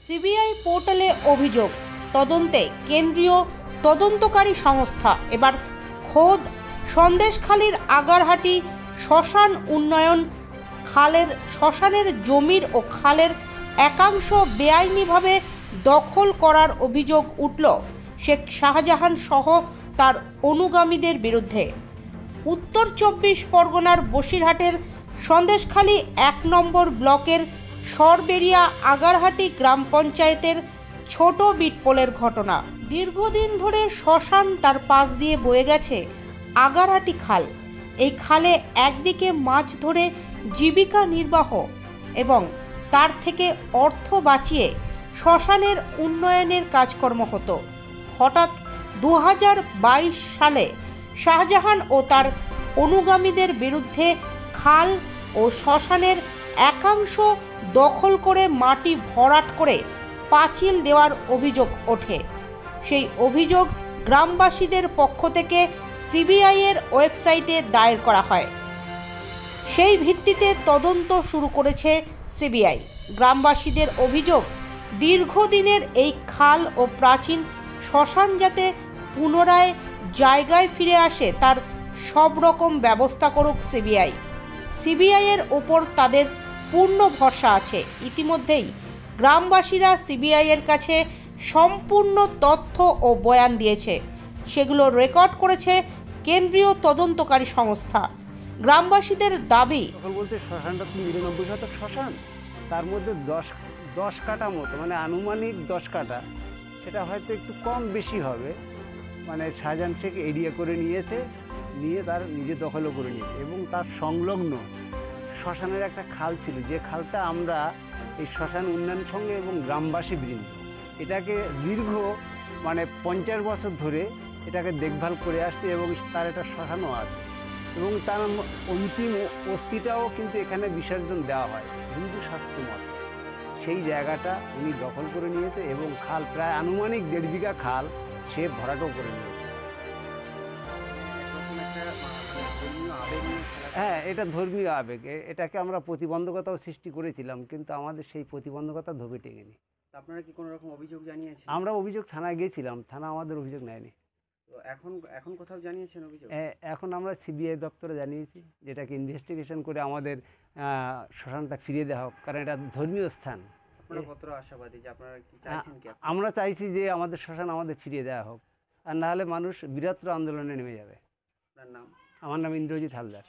CBI পোর্টালে অভিযোগ, তদন্তে কেন্দ্রীয় তদন্তকারী সংস্থা। এবার খোদ সন্দেশখালীর আগারহাটি শ্মশান উন্নয়ন শ্মশানের জমির ও খালের একাংশ বেআইনিভাবে দখল করার অভিযোগ উঠল শেখ শাহজাহান সহ তার অনুগামীদের বিরুদ্ধে। উত্তর 24 পরগনার বসিরহাটের সন্দেশখালী 1 নম্বর ব্লকের সরবেরিয়া আগারহাটি গ্রাম পঞ্চায়েতের ছোট বিটপোলের ঘটনা। দীর্ঘদিন ধরে শ্মশান তার পাশ দিয়ে বয়ে গেছে আগারহাটি খাল। এই খালে একদিকে মাছ ধরে জীবিকা নির্বাহ এবং তার থেকে অর্থ বাঁচিয়ে শ্মশানের উন্নয়নের কাজকর্ম হতো। হঠাৎ 2022 সালে শাহজাহান ও তার অনুগামীদের বিরুদ্ধে খাল ও শ্মশানের একাংশ দখল করে মাটি ভরাট করে পাঁচিল দেওয়ার অভিযোগ ওঠে। সেই অভিযোগ গ্রামবাসীদের পক্ষ থেকে সিবিআই এর ওয়েবসাইটে দায়ের করা হয়। সেই ভিত্তিতে তদন্ত শুরু করেছে সিবিআই। গ্রামবাসীদের অভিযোগ, দীর্ঘদিনের এই খাল ও প্রাচীন শ্মশান যাতে পুনরায় জায়গায় ফিরে আসে তার সব রকম ব্যবস্থা করুক সিবিআই। সিবিআই এর ওপর তাদের পূর্ণ ভরসা আছে। ইতিমধ্যেই গ্রামবাসীরা সিবিআই এর কাছে সম্পূর্ণ তথ্য ও বয়ান দিয়েছে। সেগুলো রেকর্ড করেছে কেন্দ্রীয় তদন্তকারী সংস্থা। গ্রামবাসীদের দাবি, বলতে শ্মশানটা তো 99% শ্মশান, তার মধ্যে 10 কাঠা মতো, মানে আনুমানিক 10 কাঠা, সেটা হয়তো একটু কম বেশি হবে, মানে শাহজাহান শেখ এরিয়া করে নিয়ে তার নিজে দখলও করে নিয়েছে। এবং তার সংলগ্ন শ্মশানের একটা খাল ছিল, যে খালটা আমরা এই শ্মশান উন্নয়ন সঙ্গে এবং গ্রামবাসী বৃন্দ এটাকে দীর্ঘ 50 বছর ধরে এটাকে দেখভাল করে আসছে এবং তার একটা শ্মশানও আছে এবং তার অন্তিম অস্থিটাও কিন্তু এখানে বিসর্জন দেওয়া হয় হিন্দু শাস্ত্র মতে। সেই জায়গাটা উনি দখল করে নিয়েছে এবং খাল প্রায় আনুমানিক 1.5 বিঘা খাল সে ভরাটও করে নিয়েছে। হ্যাঁ, এটা ধর্মীয় আবেগ। এটাকে আমরা প্রতিবন্ধকতাও সৃষ্টি করেছিলাম, কিন্তু আমাদের সেই প্রতিবন্ধকতা ধোপে টেকেনি। আপনারা কি কোনো রকম অভিযোগ জানিয়েছেন? আমরা অভিযোগ থানায় গেছিলাম, থানা আমাদের অভিযোগ নেয়নি। তো এখন কোথাও জানিয়েছেন অভিযোগ? এখন আমরা সিবিআই দপ্তরে জানিয়েছি, যেটাকে ইনভেস্টিগেশন করে আমাদের শ্মশানটা ফিরিয়ে দেওয়া হোক, কারণ এটা ধর্মীয় স্থান। আপনারা কতটা আশাবাদী যে আপনারা কি চাইছেন? কি আমরা চাইছি যে আমাদের শ্মশান আমাদের ফিরিয়ে দেওয়া হোক, আর না হলে মানুষ বৃহত্তর আন্দোলনে নেমে যাবে। আপনার নাম? আমার নাম ইন্দ্রজিৎ হালদার।